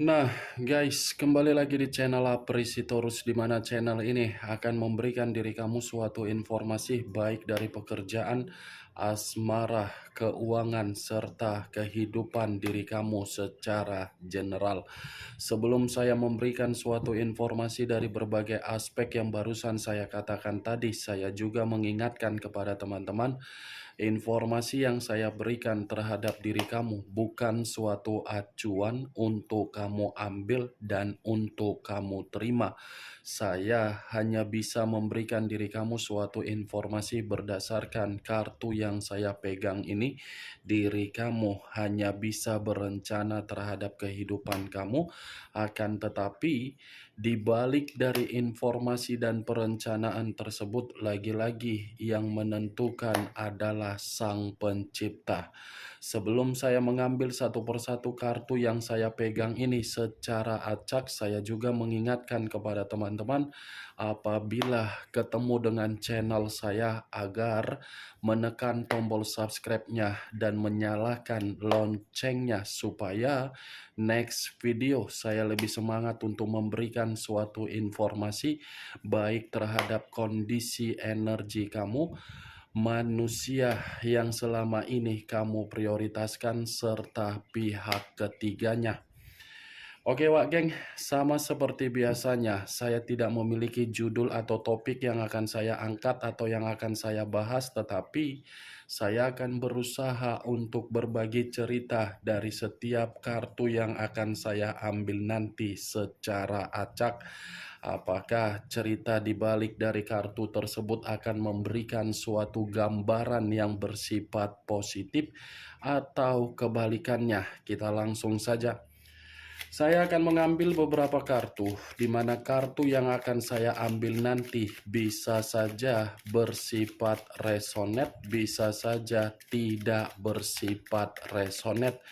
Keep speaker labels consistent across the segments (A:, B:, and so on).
A: Nah, guys, kembali lagi di channel Aprisitorus, di mana channel ini akan memberikan diri kamu suatu informasi baik dari pekerjaan, asmara, keuangan, serta kehidupan diri kamu secara general. Sebelum saya memberikan suatu informasi dari berbagai aspek yang barusan saya katakan tadi, saya juga mengingatkan kepada teman-teman, informasi yang saya berikan terhadap diri kamu bukan suatu acuan untuk kamu ambil dan untuk kamu terima. Saya hanya bisa memberikan diri kamu suatu informasi berdasarkan kartu yang saya pegang ini. Diri kamu hanya bisa berencana terhadap kehidupan kamu, akan tetapi di balik dari informasi dan perencanaan tersebut, lagi-lagi yang menentukan adalah Sang Pencipta. Sebelum saya mengambil satu persatu kartu yang saya pegang ini secara acak, saya juga mengingatkan kepada teman-teman apabila ketemu dengan channel saya agar menekan tombol subscribe-nya dan menyalakan loncengnya supaya next video saya lebih semangat untuk memberikan suatu informasi baik terhadap kondisi energi kamu, manusia yang selama ini kamu prioritaskan, serta pihak ketiganya. Oke Wak Geng, sama seperti biasanya, saya tidak memiliki judul atau topik yang akan saya angkat atau yang akan saya bahas, tetapi saya akan berusaha untuk berbagi cerita dari setiap kartu yang akan saya ambil nanti secara acak. Apakah cerita di balik dari kartu tersebut akan memberikan suatu gambaran yang bersifat positif atau kebalikannya? Kita langsung saja. Saya akan mengambil beberapa kartu, di mana kartu yang akan saya ambil nanti bisa saja bersifat resonate, bisa saja tidak bersifat resonate.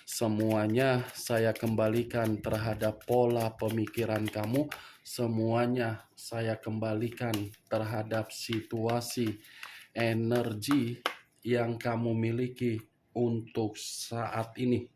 A: Semuanya saya kembalikan terhadap pola pemikiran kamu, semuanya saya kembalikan terhadap situasi energi yang kamu miliki untuk saat ini.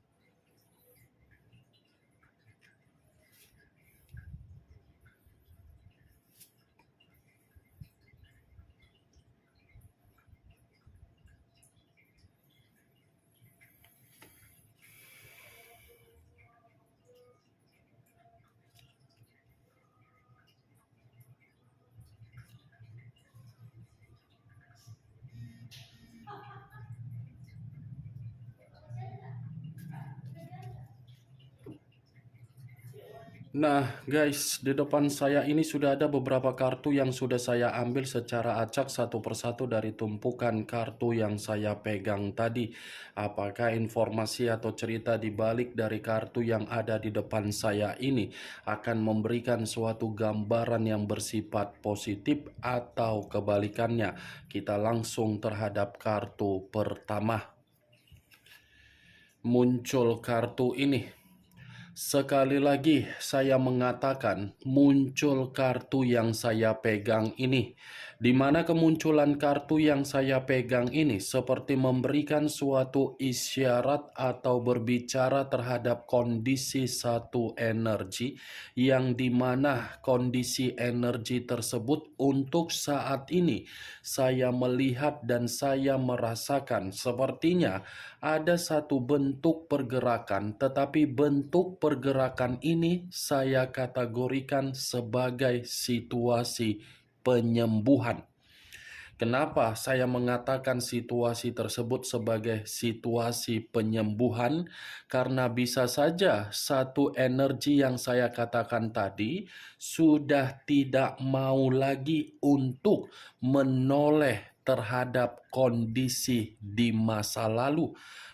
A: Nah guys, di depan saya ini sudah ada beberapa kartu yang sudah saya ambil secara acak satu persatu dari tumpukan kartu yang saya pegang tadi. Apakah informasi atau cerita di balik dari kartu yang ada di depan saya ini akan memberikan suatu gambaran yang bersifat positif atau kebalikannya? Kita langsung terhadap kartu pertama. Muncul kartu ini. Sekali lagi saya mengatakan muncul kartu yang saya pegang ini, di mana kemunculan kartu yang saya pegang ini seperti memberikan suatu isyarat atau berbicara terhadap kondisi satu energi, yang dimana kondisi energi tersebut untuk saat ini saya melihat dan saya merasakan sepertinya ada satu bentuk pergerakan, tetapi bentuk pergerakan ini saya kategorikan sebagai situasi penyembuhan. Kenapa saya mengatakan situasi tersebut sebagai situasi penyembuhan? Karena bisa saja satu energi yang saya katakan tadi sudah tidak mau lagi untuk menoleh terhadap kondisi di masa lalu.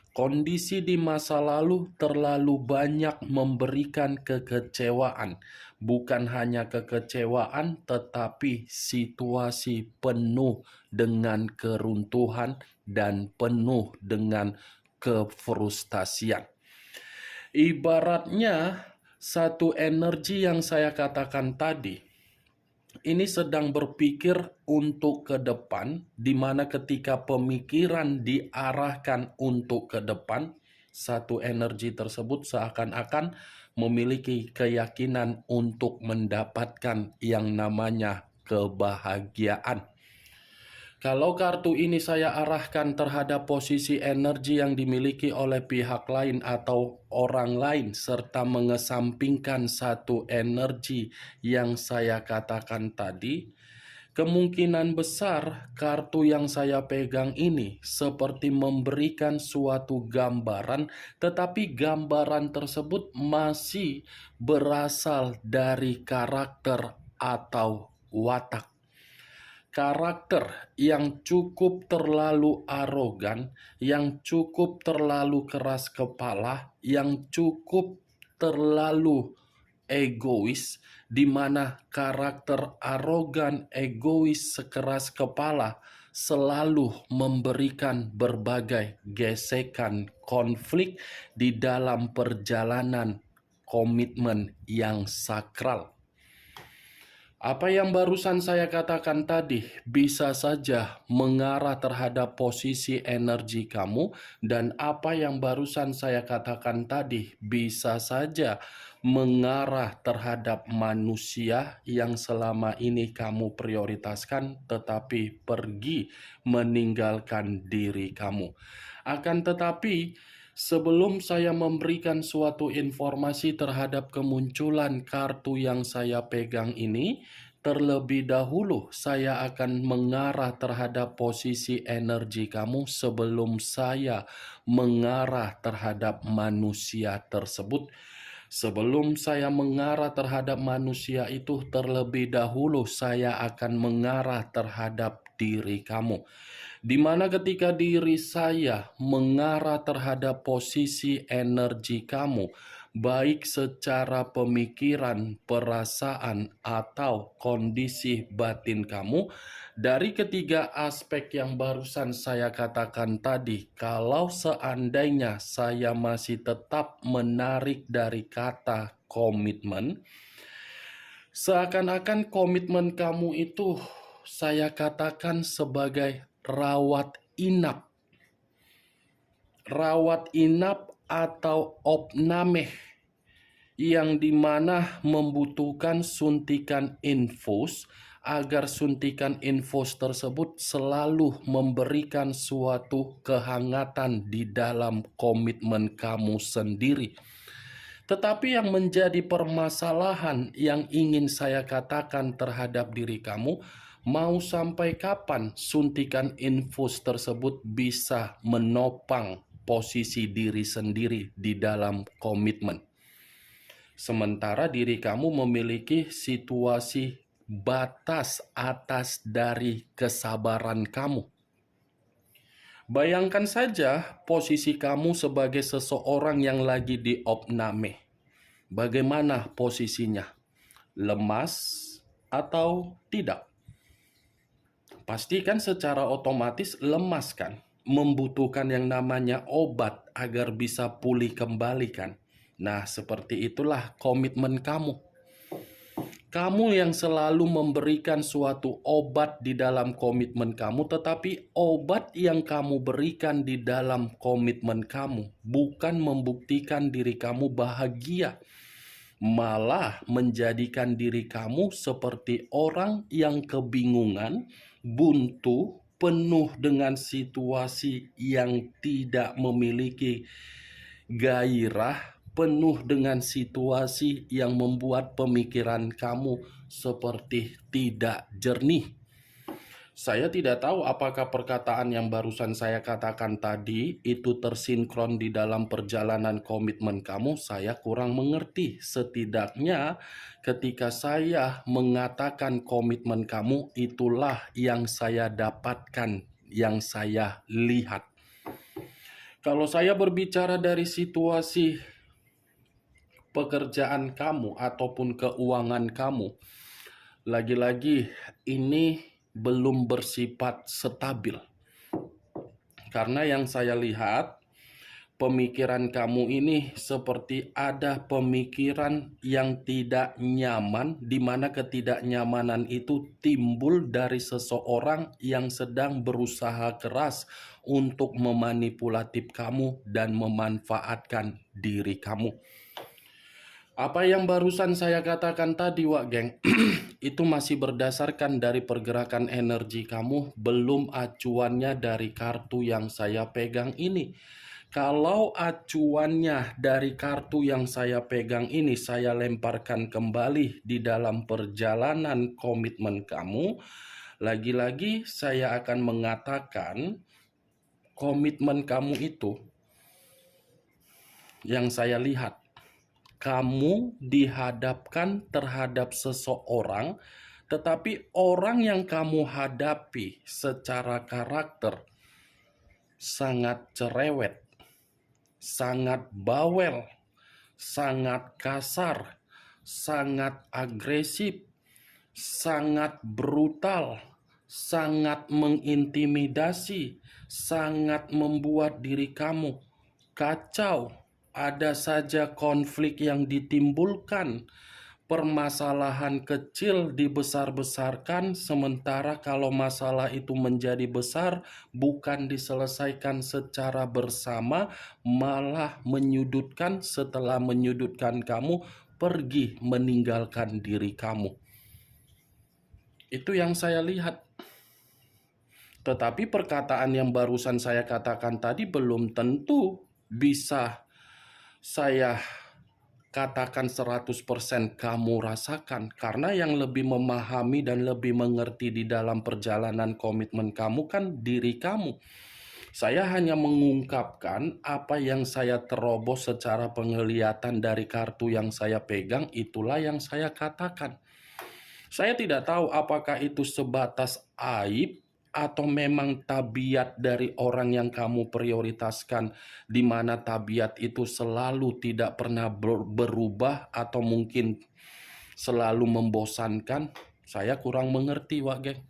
A: Kondisi di masa lalu terlalu banyak memberikan kekecewaan. Bukan hanya kekecewaan, tetapi situasi penuh dengan keruntuhan dan penuh dengan kefrustasian. Ibaratnya satu energi yang saya katakan tadi, ini sedang berpikir untuk ke depan, di mana ketika pemikiran diarahkan untuk ke depan, satu energi tersebut seakan-akan memiliki keyakinan untuk mendapatkan yang namanya kebahagiaan. Kalau kartu ini saya arahkan terhadap posisi energi yang dimiliki oleh pihak lain atau orang lain, serta mengesampingkan satu energi yang saya katakan tadi, kemungkinan besar kartu yang saya pegang ini seperti memberikan suatu gambaran, tetapi gambaran tersebut masih berasal dari karakter atau watak. Karakter yang cukup terlalu arogan, yang cukup terlalu keras kepala, yang cukup terlalu egois, di mana karakter arogan, egois, sekeras kepala selalu memberikan berbagai gesekan, konflik di dalam perjalanan komitmen yang sakral. Apa yang barusan saya katakan tadi bisa saja mengarah terhadap posisi energi kamu, dan apa yang barusan saya katakan tadi bisa saja mengarah terhadap manusia yang selama ini kamu prioritaskan tetapi pergi meninggalkan diri kamu. Akan tetapi, sebelum saya memberikan suatu informasi terhadap kemunculan kartu yang saya pegang ini, terlebih dahulu saya akan mengarah terhadap posisi energi kamu sebelum saya mengarah terhadap manusia tersebut. Sebelum saya mengarah terhadap manusia itu, terlebih dahulu saya akan mengarah terhadap diri kamu. Di mana ketika diri saya mengarah terhadap posisi energi kamu, baik secara pemikiran, perasaan, atau kondisi batin kamu, dari ketiga aspek yang barusan saya katakan tadi, kalau seandainya saya masih tetap menarik dari kata komitmen, seakan-akan komitmen kamu itu saya katakan sebagai rawat inap. Rawat inap atau opname, yang dimana membutuhkan suntikan infus, agar suntikan infus tersebut selalu memberikan suatu kehangatan di dalam komitmen kamu sendiri. Tetapi yang menjadi permasalahan yang ingin saya katakan terhadap diri kamu, mau sampai kapan suntikan infus tersebut bisa menopang posisi diri sendiri di dalam komitmen? Sementara diri kamu memiliki situasi batas atas dari kesabaran kamu. Bayangkan saja posisi kamu sebagai seseorang yang lagi di opname. Bagaimana posisinya? Lemas atau tidak? Pastikan secara otomatis lemas kan? Membutuhkan yang namanya obat agar bisa pulih kembali kan? Nah, seperti itulah komitmen kamu. Kamu yang selalu memberikan suatu obat di dalam komitmen kamu, tetapi obat yang kamu berikan di dalam komitmen kamu bukan membuktikan diri kamu bahagia, malah menjadikan diri kamu seperti orang yang kebingungan, buntu, penuh dengan situasi yang tidak memiliki gairah, penuh dengan situasi yang membuat pemikiran kamu seperti tidak jernih. Saya tidak tahu apakah perkataan yang barusan saya katakan tadi itu tersinkron di dalam perjalanan komitmen kamu. Saya kurang mengerti. Setidaknya ketika saya mengatakan komitmen kamu, itulah yang saya dapatkan, yang saya lihat. Kalau saya berbicara dari situasi pekerjaan kamu ataupun keuangan kamu, lagi-lagi ini belum bersifat stabil. Karena yang saya lihat, pemikiran kamu ini seperti ada pemikiran yang tidak nyaman, di mana ketidaknyamanan itu timbul dari seseorang yang sedang berusaha keras untuk memanipulatif kamu dan memanfaatkan diri kamu. Apa yang barusan saya katakan tadi, Wak Geng, itu masih berdasarkan dari pergerakan energi kamu, belum acuannya dari kartu yang saya pegang ini. Kalau acuannya dari kartu yang saya pegang ini, saya lemparkan kembali di dalam perjalanan komitmen kamu, lagi-lagi saya akan mengatakan komitmen kamu itu yang saya lihat. Kamu dihadapkan terhadap seseorang, tetapi orang yang kamu hadapi secara karakter sangat cerewet, sangat bawel, sangat kasar, sangat agresif, sangat brutal, sangat mengintimidasi, sangat membuat diri kamu kacau. Ada saja konflik yang ditimbulkan, permasalahan kecil dibesar-besarkan, sementara kalau masalah itu menjadi besar, bukan diselesaikan secara bersama, malah menyudutkan. Setelah menyudutkan kamu, pergi meninggalkan diri kamu. Itu yang saya lihat. Tetapi perkataan yang barusan saya katakan tadi belum tentu bisa saya katakan 100% kamu rasakan, karena yang lebih memahami dan lebih mengerti di dalam perjalanan komitmen kamu kan diri kamu. Saya hanya mengungkapkan apa yang saya terobos secara penglihatan dari kartu yang saya pegang, itulah yang saya katakan. Saya tidak tahu apakah itu sebatas aib atau memang tabiat dari orang yang kamu prioritaskan, di mana tabiat itu selalu tidak pernah berubah atau mungkin selalu membosankan. Saya kurang mengerti, Wak Geng.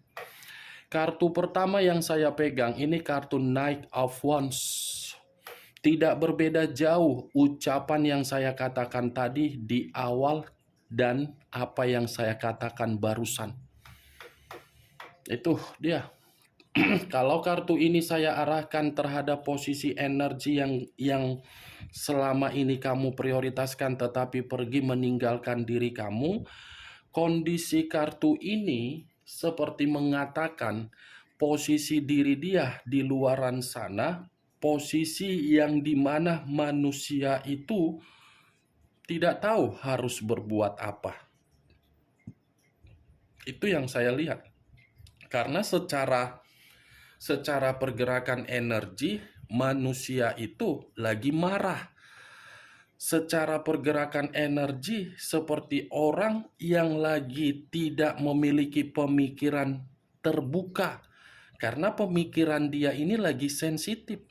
A: Kartu pertama yang saya pegang ini kartu Knight of Wands. Tidak berbeda jauh ucapan yang saya katakan tadi di awal dan apa yang saya katakan barusan. Itu dia. Kalau kartu ini saya arahkan terhadap posisi energi yang selama ini kamu prioritaskan tetapi pergi meninggalkan diri kamu, kondisi kartu ini seperti mengatakan posisi diri dia di luaran sana, posisi yang dimana manusia itu tidak tahu harus berbuat apa. Itu yang saya lihat. Karena secara pergerakan energi, manusia itu lagi marah. Secara pergerakan energi, seperti orang yang lagi tidak memiliki pemikiran terbuka. Karena pemikiran dia ini lagi sensitif.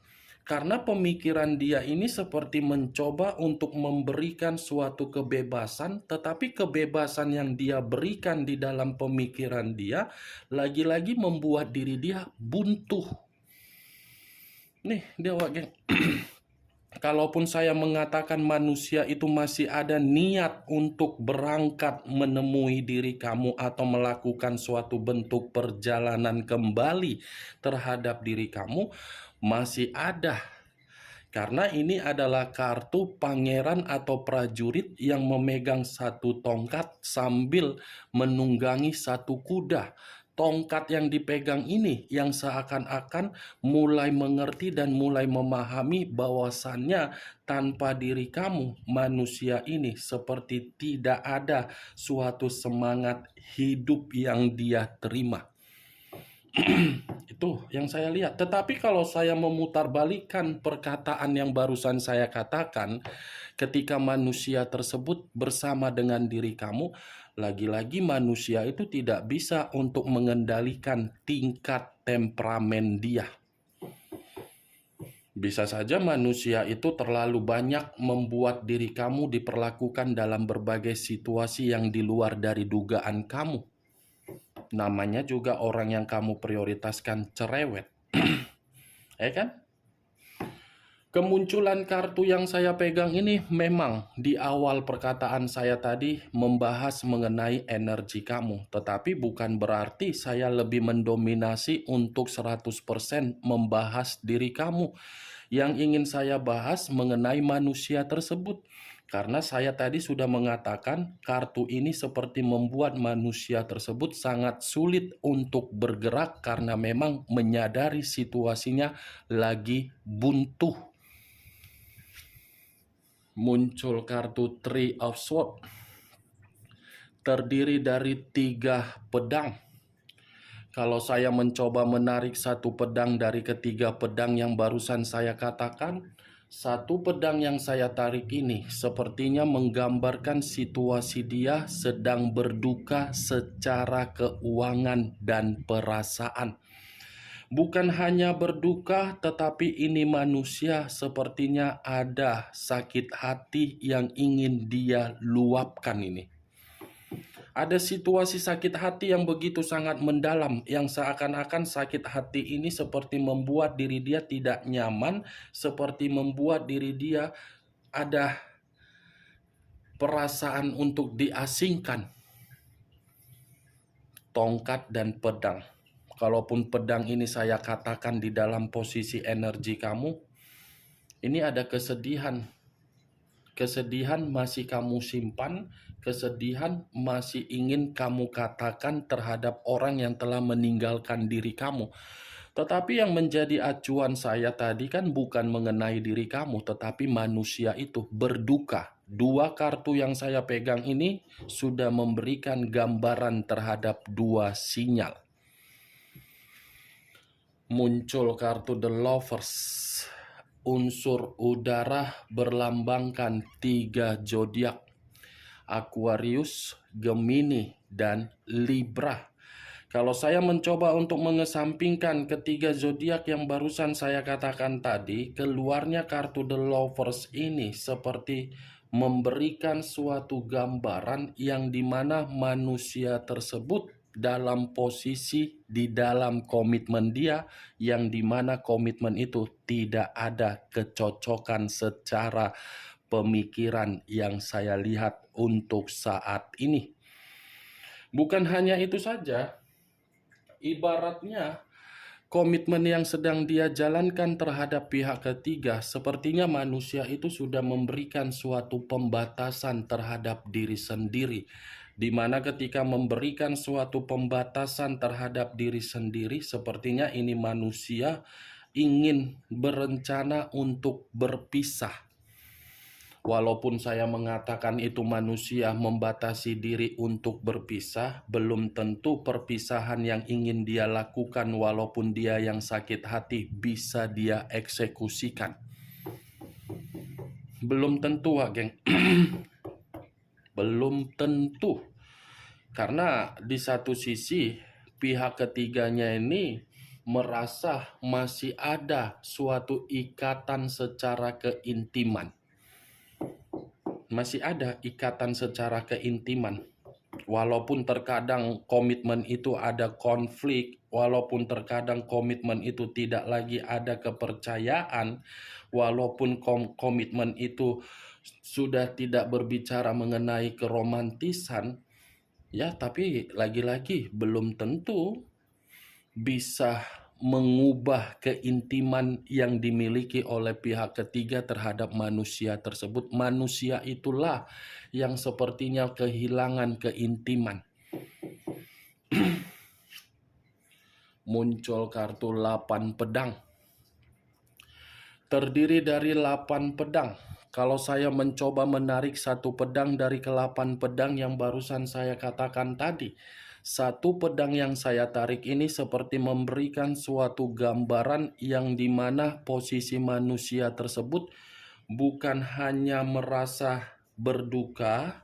A: Karena pemikiran dia ini seperti mencoba untuk memberikan suatu kebebasan, tetapi kebebasan yang dia berikan di dalam pemikiran dia lagi-lagi membuat diri dia buntu. Nih, dia Wak. Kalaupun saya mengatakan manusia itu masih ada niat untuk berangkat menemui diri kamu atau melakukan suatu bentuk perjalanan kembali terhadap diri kamu, masih ada. Karena ini adalah kartu pangeran atau prajurit yang memegang satu tongkat sambil menunggangi satu kuda. Tongkat yang dipegang ini yang seakan-akan mulai mengerti dan mulai memahami bahwasannya tanpa diri kamu, manusia ini seperti tidak ada suatu semangat hidup yang dia terima. Itu yang saya lihat. Tetapi kalau saya memutarbalikkan perkataan yang barusan saya katakan, ketika manusia tersebut bersama dengan diri kamu, lagi-lagi manusia itu tidak bisa untuk mengendalikan tingkat temperamen dia. Bisa saja manusia itu terlalu banyak membuat diri kamu diperlakukan dalam berbagai situasi yang di luar dari dugaan kamu. Namanya juga orang yang kamu prioritaskan cerewet. Ya kan? Kemunculan kartu yang saya pegang ini memang di awal perkataan saya tadi membahas mengenai energi kamu. Tetapi bukan berarti saya lebih mendominasi untuk 100% membahas diri kamu. Yang ingin saya bahas mengenai manusia tersebut. Karena saya tadi sudah mengatakan kartu ini seperti membuat manusia tersebut sangat sulit untuk bergerak karena memang menyadari situasinya lagi buntu. Muncul kartu Three of Swords, terdiri dari 3 pedang. Kalau saya mencoba menarik satu pedang dari ketiga pedang yang barusan saya katakan, satu pedang yang saya tarik ini sepertinya menggambarkan situasi dia sedang berduka secara keuangan dan perasaan. Bukan hanya berduka, tetapi ini manusia sepertinya ada sakit hati yang ingin dia luapkan ini. Ada situasi sakit hati yang begitu sangat mendalam, yang seakan-akan sakit hati ini seperti membuat diri dia tidak nyaman, seperti membuat diri dia ada perasaan untuk diasingkan. Tongkat dan pedang. Kalaupun pedang ini saya katakan di dalam posisi energi kamu, ini ada kesedihan. Kesedihan masih kamu simpan, kesedihan masih ingin kamu katakan terhadap orang yang telah meninggalkan diri kamu. Tetapi yang menjadi acuan saya tadi kan bukan mengenai diri kamu, tetapi manusia itu berduka. 2 kartu yang saya pegang ini sudah memberikan gambaran terhadap 2 sinyal. Muncul kartu The Lovers. Unsur udara berlambangkan 3 zodiak: Aquarius, Gemini, dan Libra. Kalau saya mencoba untuk mengesampingkan ketiga zodiak yang barusan saya katakan tadi, keluarnya kartu The Lovers ini seperti memberikan suatu gambaran yang dimana manusia tersebut dalam posisi di dalam komitmen dia, yang dimana komitmen itu tidak ada kecocokan secara pemikiran yang saya lihat untuk saat ini. Bukan hanya itu saja, ibaratnya komitmen yang sedang dia jalankan terhadap pihak ketiga, sepertinya manusia itu sudah memberikan suatu pembatasan terhadap diri sendiri, di mana ketika memberikan suatu pembatasan terhadap diri sendiri, sepertinya ini manusia ingin berencana untuk berpisah. Walaupun saya mengatakan itu manusia membatasi diri untuk berpisah, belum tentu perpisahan yang ingin dia lakukan walaupun dia yang sakit hati bisa dia eksekusikan. Belum tentu, Wak geng. Belum tentu. Karena di satu sisi pihak ketiganya ini merasa masih ada suatu ikatan secara keintiman. Masih ada ikatan secara keintiman. Walaupun terkadang komitmen itu ada konflik, walaupun terkadang komitmen itu tidak lagi ada kepercayaan, walaupun komitmen itu sudah tidak berbicara mengenai keromantisan, ya tapi lagi-lagi belum tentu bisa mengubah keintiman yang dimiliki oleh pihak ketiga terhadap manusia tersebut. Manusia itulah yang sepertinya kehilangan keintiman. Muncul kartu 8 pedang. Terdiri dari 8 pedang. Kalau saya mencoba menarik satu pedang dari ke-8 pedang yang barusan saya katakan tadi, satu pedang yang saya tarik ini seperti memberikan suatu gambaran yang dimana posisi manusia tersebut bukan hanya merasa berduka,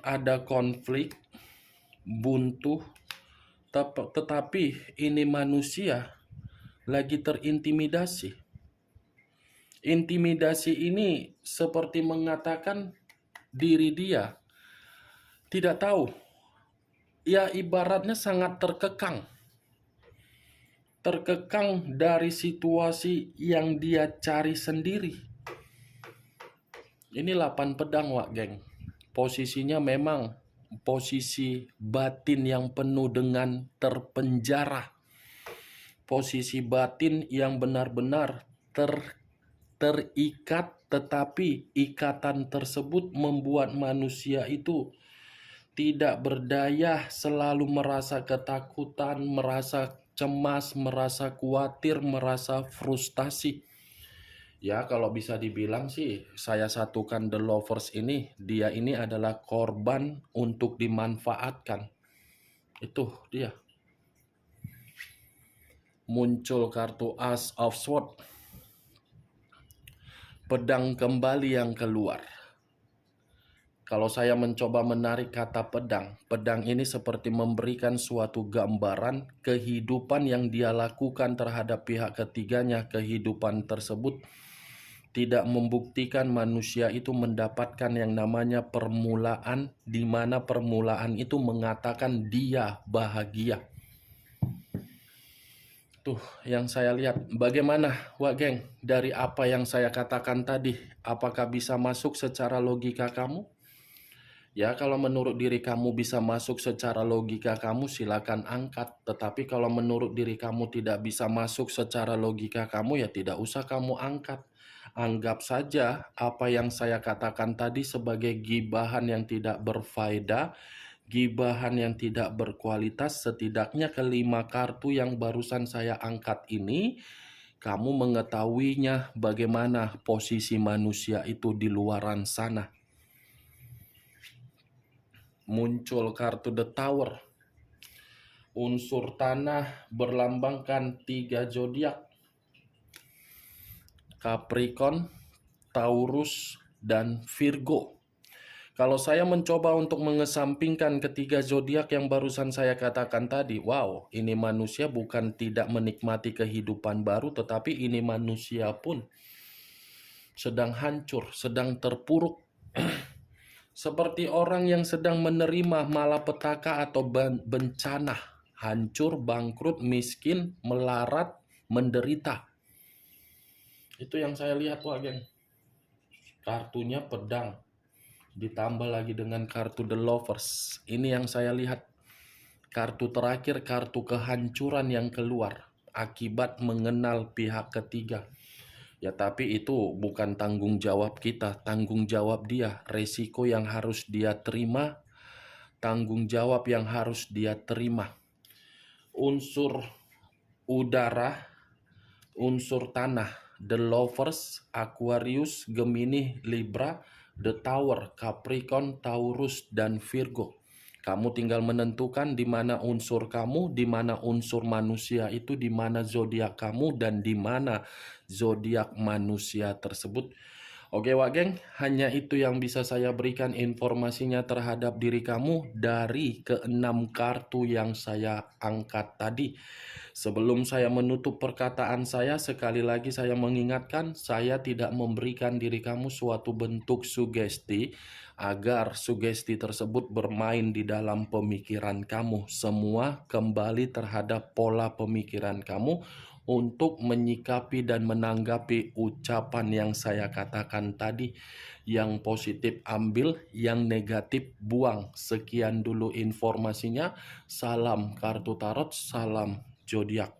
A: ada konflik, buntu, tetapi ini manusia lagi terintimidasi. Intimidasi ini seperti mengatakan diri dia tidak tahu. Ya ibaratnya sangat terkekang. Terkekang dari situasi yang dia cari sendiri. Ini 8 pedang, Wak geng. Posisinya memang posisi batin yang penuh dengan terpenjara. Posisi batin yang benar-benar terikat, tetapi ikatan tersebut membuat manusia itu tidak berdaya, selalu merasa ketakutan, merasa cemas, merasa khawatir, merasa frustasi. Ya, kalau bisa dibilang sih, saya satukan The Lovers ini, dia ini adalah korban untuk dimanfaatkan. Itu dia. Muncul kartu Ace of Swords. Pedang kembali yang keluar. Kalau saya mencoba menarik kata pedang, pedang ini seperti memberikan suatu gambaran kehidupan yang dia lakukan terhadap pihak ketiganya. Kehidupan tersebut tidak membuktikan manusia itu mendapatkan yang namanya permulaan, di mana permulaan itu mengatakan dia bahagia. Tuh yang saya lihat. Bagaimana, Wak Geng, dari apa yang saya katakan tadi? Apakah bisa masuk secara logika kamu? Ya, kalau menurut diri kamu bisa masuk secara logika kamu, silakan angkat. Tetapi kalau menurut diri kamu tidak bisa masuk secara logika kamu, ya tidak usah kamu angkat. Anggap saja apa yang saya katakan tadi sebagai gibahan yang tidak berfaedah, gibahan yang tidak berkualitas. Setidaknya kelima kartu yang barusan saya angkat ini, kamu mengetahuinya bagaimana posisi manusia itu di luaran sana. Muncul kartu The Tower. Unsur tanah berlambangkan 3 zodiak. Capricorn, Taurus, dan Virgo. Kalau saya mencoba untuk mengesampingkan ketiga zodiak yang barusan saya katakan tadi, wow, ini manusia bukan tidak menikmati kehidupan baru, tetapi ini manusia pun sedang hancur, sedang terpuruk. Seperti orang yang sedang menerima malapetaka atau bencana, hancur, bangkrut, miskin, melarat, menderita. Itu yang saya lihat, Wak Geng. Kartunya pedang, ditambah lagi dengan kartu The Lovers. Ini yang saya lihat. Kartu terakhir, kartu kehancuran yang keluar akibat mengenal pihak ketiga. Ya, tapi itu bukan tanggung jawab kita, tanggung jawab dia. Resiko yang harus dia terima, tanggung jawab yang harus dia terima. Unsur udara, unsur tanah, The Lovers, Aquarius, Gemini, Libra, The Tower, Capricorn, Taurus, dan Virgo. Kamu tinggal menentukan di mana unsur kamu, di mana unsur manusia itu, di mana zodiak kamu, dan di mana zodiak manusia tersebut. Oke, Wak Geng, hanya itu yang bisa saya berikan informasinya terhadap diri kamu dari ke-6 kartu yang saya angkat tadi. Sebelum saya menutup perkataan saya, sekali lagi saya mengingatkan, saya tidak memberikan diri kamu suatu bentuk sugesti agar sugesti tersebut bermain di dalam pemikiran kamu. Semua kembali terhadap pola pemikiran kamu untuk menyikapi dan menanggapi ucapan yang saya katakan tadi. Yang positif ambil, yang negatif buang. Sekian dulu informasinya. Salam kartu tarot, salam zodiak.